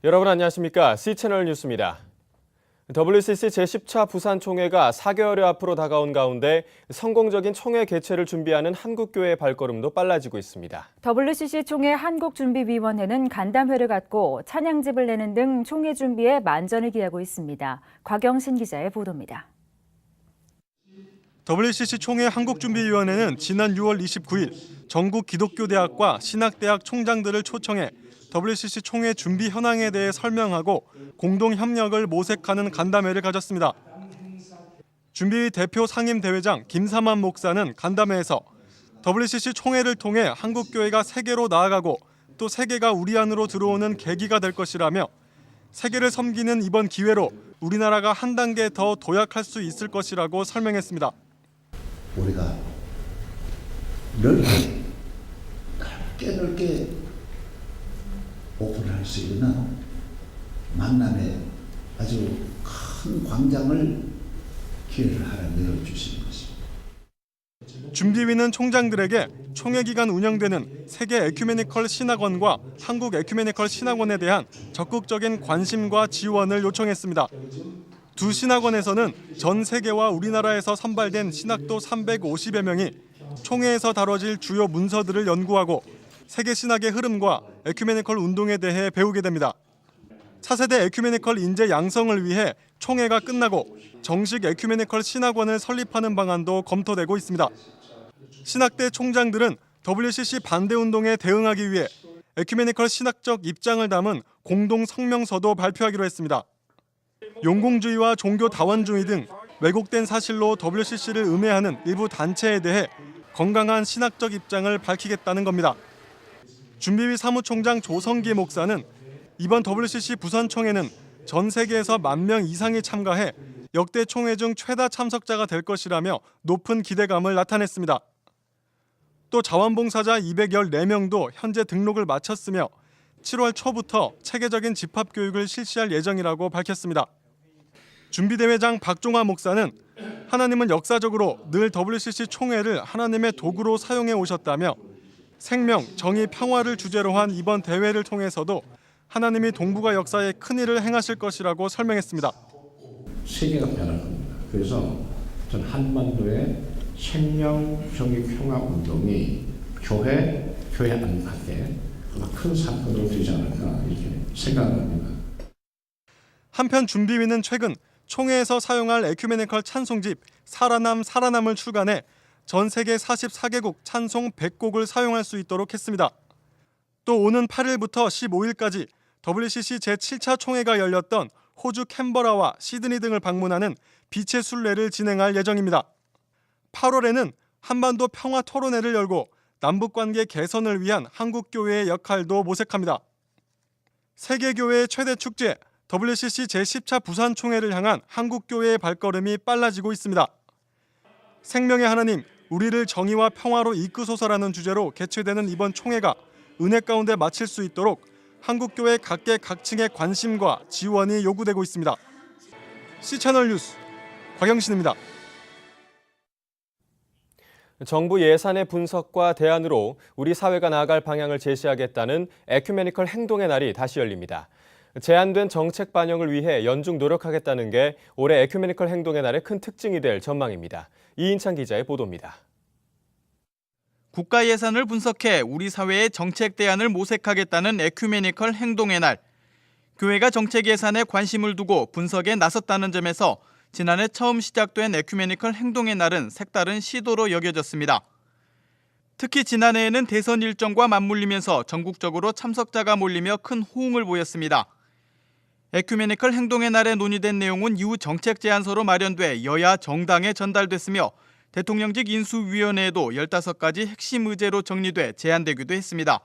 여러분 안녕하십니까? C채널 뉴스입니다. WCC 제10차 부산총회가 4개월여 앞으로 다가온 가운데 성공적인 총회 개최를 준비하는 한국교회의 발걸음도 빨라지고 있습니다. WCC 총회 한국준비위원회는 간담회를 갖고 찬양집을 내는 등 총회 준비에 만전을 기하고 있습니다. 곽영신 기자의 보도입니다. WCC 총회 한국준비위원회는 지난 6월 29일 전국 기독교대학과 신학대학 총장들을 초청해 WCC 총회 준비 현황에 대해 설명하고 공동 협력을 모색하는 간담회를 가졌습니다. 준비위 대표 상임대회장 김삼환 목사는 간담회에서 WCC 총회를 통해 한국교회가 세계로 나아가고 또 세계가 우리 안으로 들어오는 계기가 될 것이라며 세계를 섬기는 이번 기회로 우리나라가 한 단계 더 도약할 수 있을 것이라고 설명했습니다. 우리가 넓게 오픈할 수 있는 만남의 아주 큰 광장을 기회를 하나 열어주시는 것입니다. 준비위는 총장들에게 총회 기간 운영되는 세계 에큐메니컬 신학원과 한국 에큐메니컬 신학원에 대한 적극적인 관심과 지원을 요청했습니다. 두 신학원에서는 전 세계와 우리나라에서 선발된 신학도 350여 명이 총회에서 다뤄질 주요 문서들을 연구하고 세계 신학의 흐름과 에큐메니컬 운동에 대해 배우게 됩니다. 차세대 에큐메니컬 인재 양성을 위해 총회가 끝나고 정식 에큐메니컬 신학원을 설립하는 방안도 검토되고 있습니다. 신학대 총장들은 WCC 반대 운동에 대응하기 위해 에큐메니컬 신학적 입장을 담은 공동 성명서도 발표하기로 했습니다. 용공주의와 종교 다원주의 등 왜곡된 사실로 WCC를 음해하는 일부 단체에 대해 건강한 신학적 입장을 밝히겠다는 겁니다. 준비위 사무총장 조성기 목사는 이번 WCC 부산총회는 전 세계에서 10,000명 이상이 참가해 역대 총회 중 최다 참석자가 될 것이라며 높은 기대감을 나타냈습니다. 또 자원봉사자 214명도 현재 등록을 마쳤으며 7월 초부터 체계적인 집합교육을 실시할 예정이라고 밝혔습니다. 준비대회장 박종화 목사는 하나님은 역사적으로 늘 WCC 총회를 하나님의 도구로 사용해 오셨다며 생명, 정의, 평화를 주제로 한 이번 대회를 통해서도 하나님이 동북아 역사에 큰 일을 행하실 것이라고 설명했습니다. 세계가 변할 겁니다. 그래서 전 한반도의 생명, 정의, 평화 운동이 교회 안팎에 큰 사건으로 되지 않을까 이렇게 생각합니다. 한편 준비위는 최근 총회에서 사용할 에큐메니컬 찬송집 살아남을 출간해 전 세계 44개국 찬송 100곡을 사용할 수 있도록 했습니다. 또 오는 8일부터 15일까지 WCC 제7차 총회가 열렸던 호주 캔버라와 시드니 등을 방문하는 빛의 순례를 진행할 예정입니다. 8월에는 한반도 평화 토론회를 열고 남북관계 개선을 위한 한국교회의 역할도 모색합니다. 세계교회의 최대 축제 WCC 제10차 부산총회를 향한 한국교회의 발걸음이 빨라지고 있습니다. 생명의 하나님, 우리를 정의와 평화로 이끄소서라는 주제로 개최되는 이번 총회가 은혜 가운데 마칠 수 있도록 한국교회 각계각층의 관심과 지원이 요구되고 있습니다. C채널 뉴스 곽영신입니다. 정부 예산의 분석과 대안으로 우리 사회가 나아갈 방향을 제시하겠다는 에큐메니컬 행동의 날이 다시 열립니다. 제안된 정책 반영을 위해 연중 노력하겠다는 게 올해 에큐메니컬 행동의 날의 큰 특징이 될 전망입니다. 이인찬 기자의 보도입니다. 국가 예산을 분석해 우리 사회의 정책 대안을 모색하겠다는 에큐메니컬 행동의 날. 교회가 정책 예산에 관심을 두고 분석에 나섰다는 점에서 지난해 처음 시작된 에큐메니컬 행동의 날은 색다른 시도로 여겨졌습니다. 특히 지난해에는 대선 일정과 맞물리면서 전국적으로 참석자가 몰리며 큰 호응을 보였습니다. 에큐메니컬 행동의 날에 논의된 내용은 이후 정책 제안서로 마련돼 여야 정당에 전달됐으며 대통령직 인수위원회에도 15가지 핵심 의제로 정리돼 제안되기도 했습니다.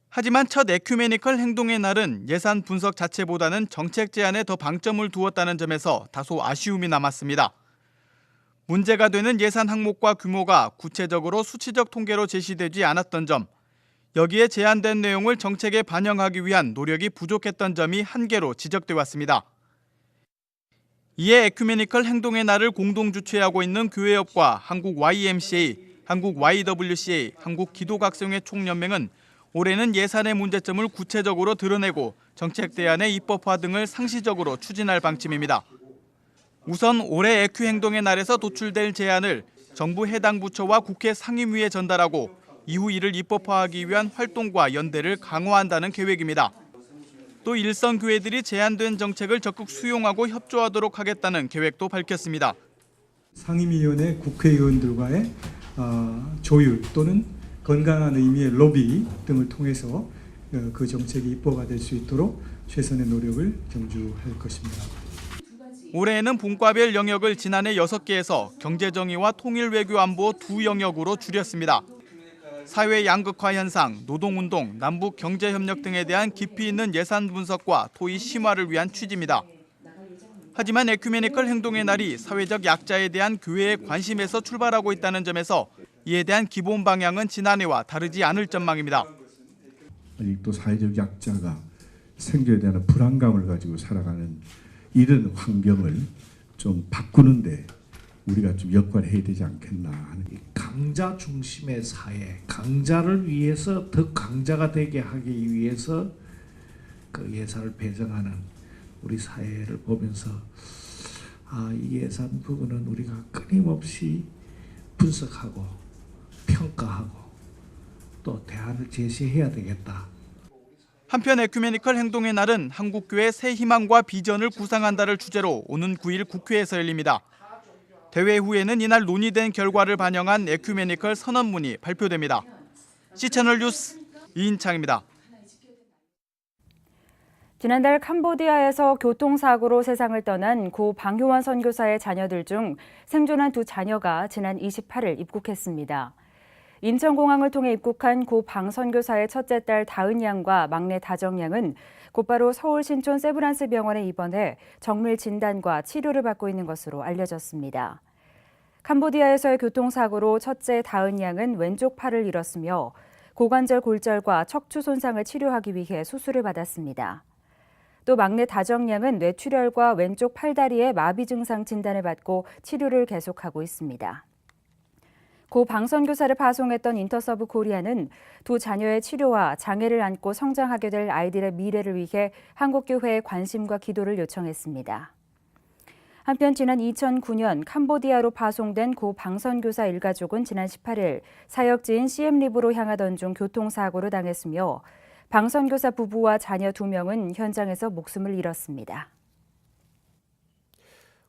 하지만 첫 에큐메니컬 행동의 날은 예산 분석 자체보다는 정책 제안에 더 방점을 두었다는 점에서 다소 아쉬움이 남았습니다. 문제가 되는 예산 항목과 규모가 구체적으로 수치적 통계로 제시되지 않았던 점, 여기에 제안된 내용을 정책에 반영하기 위한 노력이 부족했던 점이 한계로 지적돼 왔습니다. 이에 에큐메니컬 행동의 날을 공동 주최하고 있는 교회협과 한국 YMCA, 한국 YWCA, 한국 기독학생회 총연맹은 올해는 예산의 문제점을 구체적으로 드러내고 정책 대안의 입법화 등을 상시적으로 추진할 방침입니다. 우선 올해 에큐 행동의 날에서 도출될 제안을 정부 해당 부처와 국회 상임위에 전달하고 이후 이를 입법화하기 위한 활동과 연대를 강화한다는 계획입니다. 또 일선 교회들이 제안된 정책을 적극 수용하고 협조하도록 하겠다는 계획도 밝혔습니다. 상임위원회 국회의원들과의 조율 또는 건강한 의미의 로비 등을 통해서 그 정책이 입법화될 수 있도록 최선의 노력을 경주할 것입니다. 올해에는 분과별 영역을 지난해 6개에서 경제정의와 통일외교 안보 2영역으로 줄였습니다. 사회 양극화 현상, 노동운동, 남북 경제협력 등에 대한 깊이 있는 예산 분석과 토의 심화를 위한 취지입니다. 하지만 에큐메니컬 행동의 날이 사회적 약자에 대한 교회의 관심에서 출발하고 있다는 점에서 이에 대한 기본 방향은 지난해와 다르지 않을 전망입니다. 아직도 사회적 약자가 생존에 대한 불안감을 가지고 살아가는 이런 환경을 좀 바꾸는데 우리가 좀 역할을 해야 되지 않겠나 하는. 강자 중심의 사회, 강자를 위해서 더 강자가 되게 하기 위해서 그 예산을 배정하는 우리 사회를 보면서 이 예산 부분은 우리가 끊임없이 분석하고 평가하고 또 대안을 제시해야 되겠다. 한편 에큐메니컬 행동의 날은 한국교회 새 희망과 비전을 구상한다를 주제로 오는 9일 국회에서 열립니다. 대회 후에는 이날 논의된 결과를 반영한 에큐메니컬 선언문이 발표됩니다. C채널 뉴스 이인창입니다. 지난달 캄보디아에서 교통사고로 세상을 떠난 고 방효환 선교사의 자녀들 중 생존한 2 자녀가 지난 28일 입국했습니다. 인천공항을 통해 입국한 고 방 선교사의 첫째 딸 다은 양과 막내 다정 양은 곧바로 서울 신촌 세브란스 병원에 입원해 정밀 진단과 치료를 받고 있는 것으로 알려졌습니다. 캄보디아에서의 교통사고로 첫째 다은 양은 왼쪽 팔을 잃었으며 고관절 골절과 척추 손상을 치료하기 위해 수술을 받았습니다. 또 막내 다정 양은 뇌출혈과 왼쪽 팔다리의 마비 증상 진단을 받고 치료를 계속하고 있습니다. 고 방선교사를 파송했던 인터서브 코리아는 2 자녀의 치료와 장애를 안고 성장하게 될 아이들의 미래를 위해 한국교회의 관심과 기도를 요청했습니다. 한편 지난 2009년 캄보디아로 파송된 고 방선교사 일가족은 지난 18일 사역지인 시엠립으로 향하던 중 교통사고를 당했으며 방선교사 부부와 자녀 2명은 현장에서 목숨을 잃었습니다.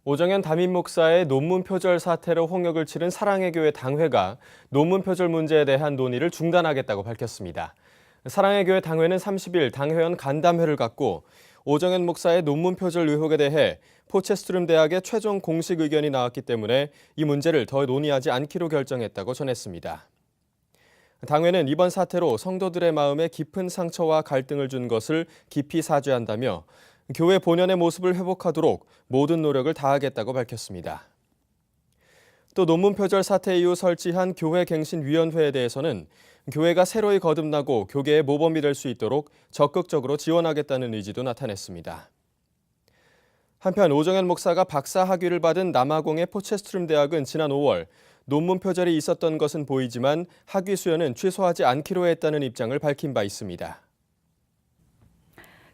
오정현 담임 목사의 논문 표절 사태로 홍역을 치른 사랑의 교회 당회가 논문 표절 문제에 대한 논의를 중단하겠다고 밝혔습니다. 사랑의 교회 당회는 30일 당회원 간담회를 갖고 오정현 목사의 논문 표절 의혹에 대해 포체스트룸 대학의 최종 공식 의견이 나왔기 때문에 이 문제를 더 논의하지 않기로 결정했다고 전했습니다. 당회는 이번 사태로 성도들의 마음에 깊은 상처와 갈등을 준 것을 깊이 사죄한다며 교회 본연의 모습을 회복하도록 모든 노력을 다하겠다고 밝혔습니다. 또 논문 표절 사태 이후 설치한 교회갱신위원회에 대해서는 교회가 새로이 거듭나고 교계의 모범이 될 수 있도록 적극적으로 지원하겠다는 의지도 나타냈습니다. 한편 오정현 목사가 박사 학위를 받은 남아공의 포체스트룸 대학은 지난 5월 논문 표절이 있었던 것은 보이지만 학위 수여는 취소하지 않기로 했다는 입장을 밝힌 바 있습니다.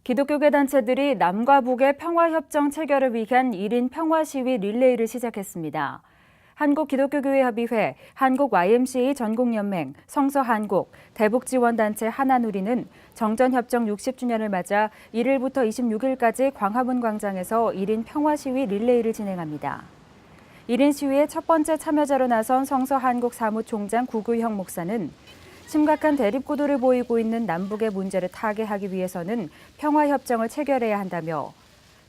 기독교계 단체들이 남과 북의 평화협정 체결을 위한 1인 평화시위 릴레이를 시작했습니다. 한국기독교교회협의회, 한국YMCA 전국연맹, 성서한국, 대북지원단체 하나누리는 정전협정 60주년을 맞아 1일부터 26일까지 광화문 광장에서 1인 평화시위 릴레이를 진행합니다. 1인 시위의 첫 번째 참여자로 나선 성서한국 사무총장 구규형 목사는 심각한 대립구도를 보이고 있는 남북의 문제를 타개하기 위해서는 평화협정을 체결해야 한다며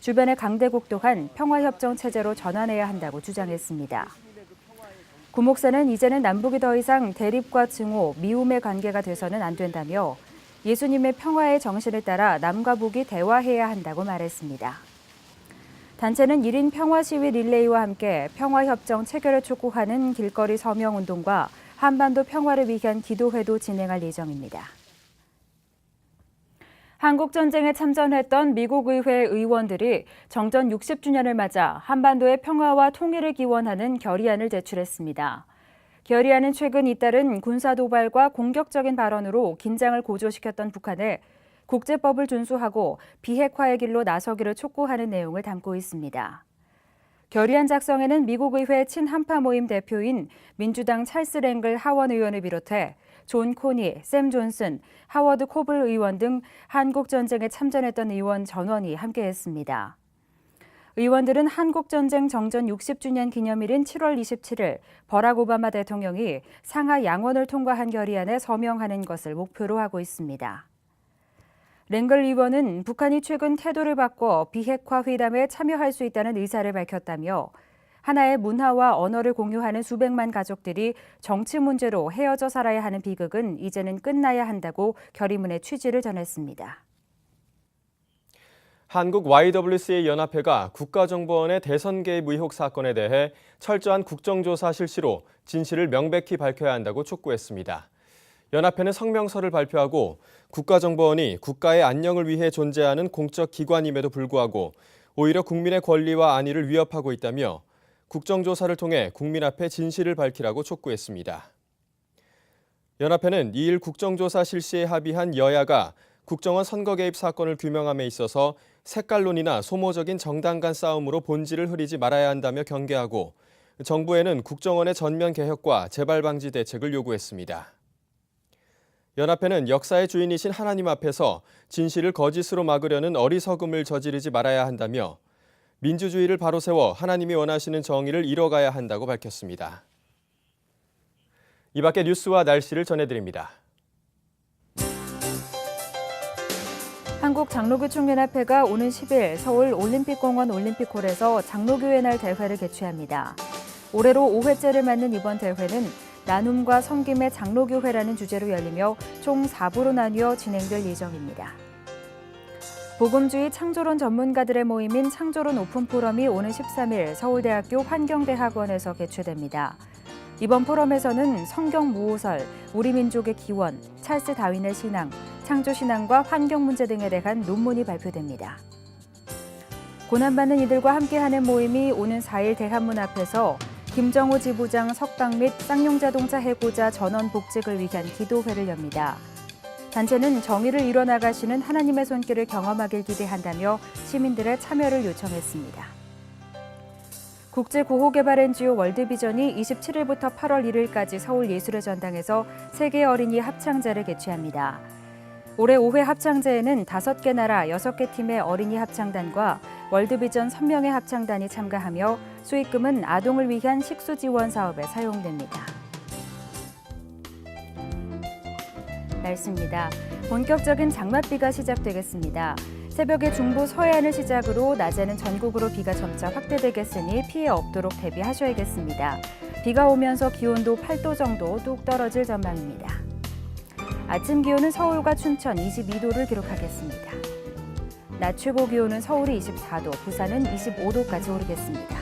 주변의 강대국 또한 평화협정 체제로 전환해야 한다고 주장했습니다. 구 목사는 이제는 남북이 더 이상 대립과 증오, 미움의 관계가 돼서는 안 된다며 예수님의 평화의 정신을 따라 남과 북이 대화해야 한다고 말했습니다. 단체는 1인 평화시위 릴레이와 함께 평화협정 체결을 촉구하는 길거리 서명운동과 한반도 평화를 위한 기도회도 진행할 예정입니다. 한국전쟁에 참전했던 미국 의회 의원들이 정전 60주년을 맞아 한반도의 평화와 통일을 기원하는 결의안을 제출했습니다. 결의안은 최근 잇따른 군사 도발과 공격적인 발언으로 긴장을 고조시켰던 북한에 국제법을 준수하고 비핵화의 길로 나서기를 촉구하는 내용을 담고 있습니다. 결의안 작성에는 미국 의회 친한파 모임 대표인 민주당 찰스 랭글 하원 의원을 비롯해 존 코니, 샘 존슨, 하워드 코블 의원 등 한국전쟁에 참전했던 의원 전원이 함께했습니다. 의원들은 한국전쟁 정전 60주년 기념일인 7월 27일 버락 오바마 대통령이 상하 양원을 통과한 결의안에 서명하는 것을 목표로 하고 있습니다. 랭글 의원은 북한이 최근 태도를 바꿔 비핵화 회담에 참여할 수 있다는 의사를 밝혔다며 하나의 문화와 언어를 공유하는 수백만 가족들이 정치 문제로 헤어져 살아야 하는 비극은 이제는 끝나야 한다고 결의문의 취지를 전했습니다. 한국 YWCA 연합회가 국가정보원의 대선 개입 의혹 사건에 대해 철저한 국정조사 실시로 진실을 명백히 밝혀야 한다고 촉구했습니다. 연합회는 성명서를 발표하고 국가정보원이 국가의 안녕을 위해 존재하는 공적 기관임에도 불구하고 오히려 국민의 권리와 안위를 위협하고 있다며 국정조사를 통해 국민 앞에 진실을 밝히라고 촉구했습니다. 연합회는 2일 국정조사 실시에 합의한 여야가 국정원 선거 개입 사건을 규명함에 있어서 색깔론이나 소모적인 정당 간 싸움으로 본질을 흐리지 말아야 한다며 경계하고 정부에는 국정원의 전면 개혁과 재발 방지 대책을 요구했습니다. 연합회는 역사의 주인이신 하나님 앞에서 진실을 거짓으로 막으려는 어리석음을 저지르지 말아야 한다며 민주주의를 바로 세워 하나님이 원하시는 정의를 이뤄가야 한다고 밝혔습니다. 이 밖에 뉴스와 날씨를 전해드립니다. 한국장로교총연합회가 오는 10일 서울 올림픽공원 올림픽홀에서 장로교의 날 대회를 개최합니다. 올해로 5회째를 맞는 이번 대회는 나눔과 섬김의 장로교회라는 주제로 열리며 총 4부로 나뉘어 진행될 예정입니다. 복음주의 창조론 전문가들의 모임인 창조론 오픈포럼이 오는 13일 서울대학교 환경대학원에서 개최됩니다. 이번 포럼에서는 성경 무오설, 우리 민족의 기원, 찰스 다윈의 신앙, 창조신앙과 환경 문제 등에 대한 논문이 발표됩니다. 고난받는 이들과 함께하는 모임이 오는 4일 대한문 앞에서 김정호 지부장 석방 및 쌍용자동차 해고자 전원 복직을 위한 기도회를 엽니다. 단체는 정의를 이뤄나가시는 하나님의 손길을 경험하길 기대한다며 시민들의 참여를 요청했습니다. 국제구호개발 NGO 월드비전이 27일부터 8월 1일까지 서울예술의 전당에서 세계 어린이 합창제를 개최합니다. 올해 5회 합창제에는 5개 나라 6개 팀의 어린이 합창단과 월드비전 1000명의 합창단이 참가하며 수익금은 아동을 위한 식수 지원 사업에 사용됩니다. 날씨입니다. 본격적인 장맛비가 시작되겠습니다. 새벽에 중부 서해안을 시작으로 낮에는 전국으로 비가 점차 확대되겠으니 피해 없도록 대비하셔야겠습니다. 비가 오면서 기온도 8도 정도 뚝 떨어질 전망입니다. 아침 기온은 서울과 춘천 22도를 기록하겠습니다. 낮 최고 기온은 서울이 24도, 부산은 25도까지 오르겠습니다.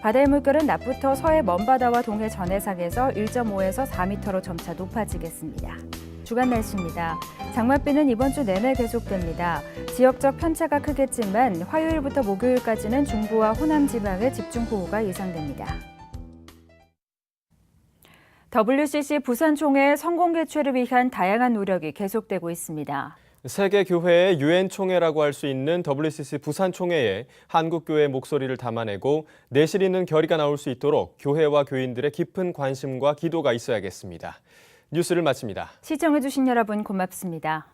바다의 물결은 낮부터 서해 먼바다와 동해 전해상에서 1.5에서 4m로 점차 높아지겠습니다. 주간 날씨입니다. 장맛비는 이번 주 내내 계속됩니다. 지역적 편차가 크겠지만 화요일부터 목요일까지는 중부와 호남 지방에 집중호우가 예상됩니다. WCC 부산총회 성공 개최를 위한 다양한 노력이 계속되고 있습니다. 세계 교회의 유엔 총회라고 할 수 있는 WCC 부산총회에 한국교회의 목소리를 담아내고 내실 있는 결의가 나올 수 있도록 교회와 교인들의 깊은 관심과 기도가 있어야겠습니다. 뉴스를 마칩니다. 시청해주신 여러분 고맙습니다.